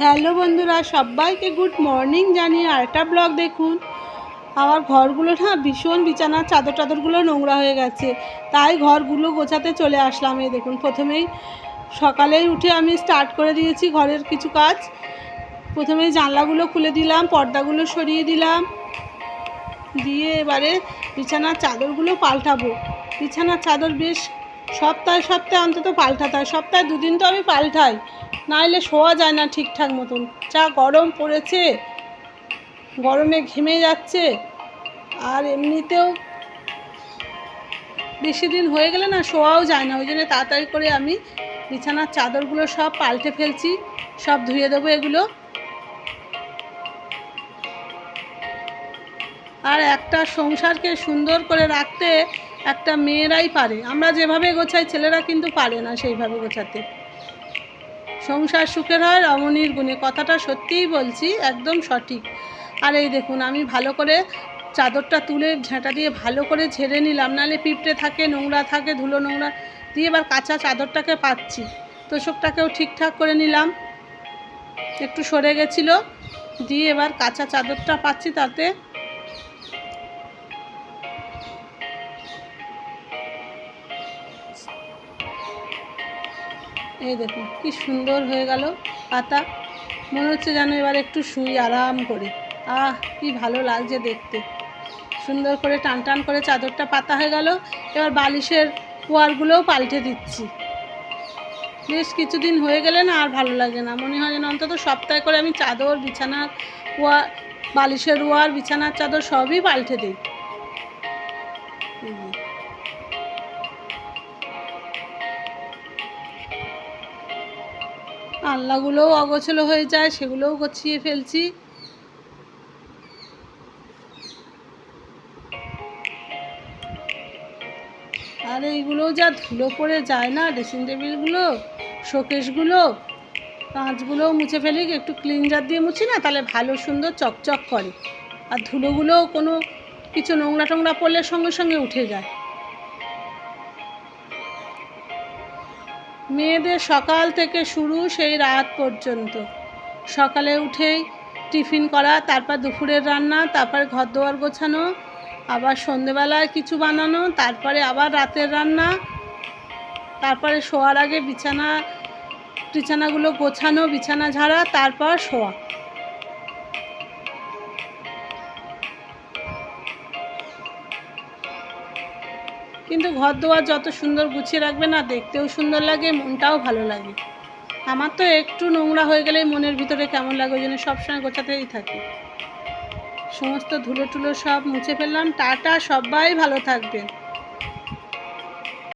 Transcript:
Hello বন্ধুরা, সবাইকে good morning জানিয়ে আরেকটা ব্লগ দেখুন। আমার ঘরগুলো না ভীষণ, বিছানার চাদর টাদরগুলো নোংরা হয়ে গেছে, তাই ঘরগুলো গোছাতে চলে আসলাম। এই দেখুন, প্রথমেই সকালেই উঠে আমি স্টার্ট করে দিয়েছি ঘরের কিছু কাজ। প্রথমেই জানলাগুলো খুলে দিলাম, পর্দাগুলো সরিয়ে দিলাম, দিয়ে এবারে বিছানার চাদরগুলো পাল্টাবো। বিছানার চাদর বেশ সপ্তাহে অন্তত পাল্টাতে হয়, সপ্তাহে দুদিন তো আমি পাল্টাই, নাহলে শোয়া যায় না ঠিকঠাক মতন। যা গরম পড়েছে, গরমে ঘেমে যাচ্ছে, আর এমনিতেও বেশি দিন হয়ে গেলে না শোয়াও যায় না। ওই জন্য তাড়াতাড়ি করে আমি বিছানার চাদরগুলো সব পাল্টে ফেলছি, সব ধুয়ে দেবো এগুলো। আর একটা সংসারকে সুন্দর করে রাখতে একটা মেয়েরাই পারে। আমরা যেভাবে গোছাই ছেলেরা কিন্তু পারে না সেইভাবে গোছাতে। সংসার সুখের হয় রমণীর গুণে, কথাটা সত্যিই বলছি, একদম সঠিক। আর এই দেখুন, আমি ভালো করে চাদরটা তুলে ঝাঁটা দিয়ে ভালো করে ঝেড়ে নিলাম, নাহলে পিঁপড়ে থাকে, নোংরা থাকে, ধুলো নোংরা দিয়ে। এবার কাঁচা চাদরটাকে পাচ্ছি, তোষকটাকেও ঠিকঠাক করে নিলাম, একটু সরে গেছিলো, দিয়ে এবার কাঁচা চাদরটা পাচ্ছি। তাতে এই দেখুন কি সুন্দর হয়ে গেল পাতা। মনে হচ্ছে যেন এবার একটু শুই আরাম করে। কি ভালো লাগছে দেখতে। সুন্দর করে টান টান করে চাদরটা পাতা হয়ে গেল। এবার বালিশের ওয়ারগুলোও পাল্টে দিচ্ছি। বেশ কিছুদিন হয়ে গেলে না আর ভালো লাগে না, মনে হয় যেন অন্তত সপ্তাহে করে আমি চাদর, বিছানার ওয়ার, বালিশের ওয়ার, বিছানার চাদর সবই পাল্টে দিই। আলনাগুলোও অগোছালো হয়ে যায়, সেগুলোও গুছিয়ে ফেলছি। আর এইগুলোও যা ধুলো পড়ে যায় না, ড্রেসিং টেবিলগুলো, শোকেসগুলো, কাঁচগুলোও মুছে ফেলি, একটু ক্লিনজার দিয়ে মুছি না, তাহলে ভালো সুন্দর চকচক করে। আর ধুলোগুলোও কোনো কিছু নোংরা টোংরা পড়লে সঙ্গে সঙ্গে উঠে যায়। মেয়েদের সকাল থেকে শুরু, সেই রাত পর্যন্ত। সকালে উঠেই টিফিন করা, তারপর দুপুরের রান্না, তারপর ঘর দোয়ার গোছানো, আবার সন্ধেবেলায় কিছু বানানো, তারপরে আবার রাতের রান্না, তারপরে শোয়ার আগে বিছানাগুলো গোছানো, বিছানা ঝাড়া, তারপর শোয়া। কিন্তু ঘর দোয়ার যত সুন্দর গুছিয়ে রাখবে না, দেখতেও সুন্দর লাগে, মনটাও ভালো লাগে। আমার তো একটু নোংরা হয়ে গেলেই মনের ভিতরে কেমন লাগে, ওই জন্য সবসময় গোছাতেই থাকি। সমস্ত ধুলো টুলো সব মুছে ফেললাম। টাটা, সবাই ভালো থাকবেন।